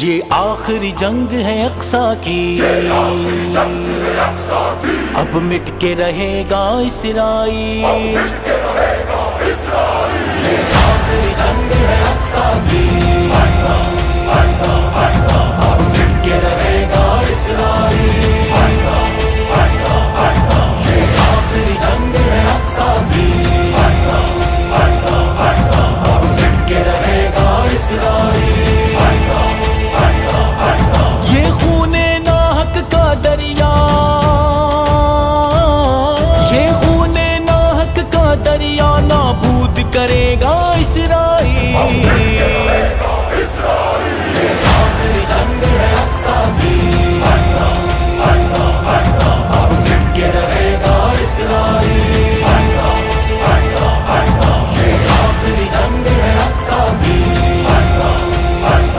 یہ آخری جنگ ہے اقصی کی، اب مٹ کے رہے گا اسرائیل، یہ آخری جنگ ہے اقصی کی۔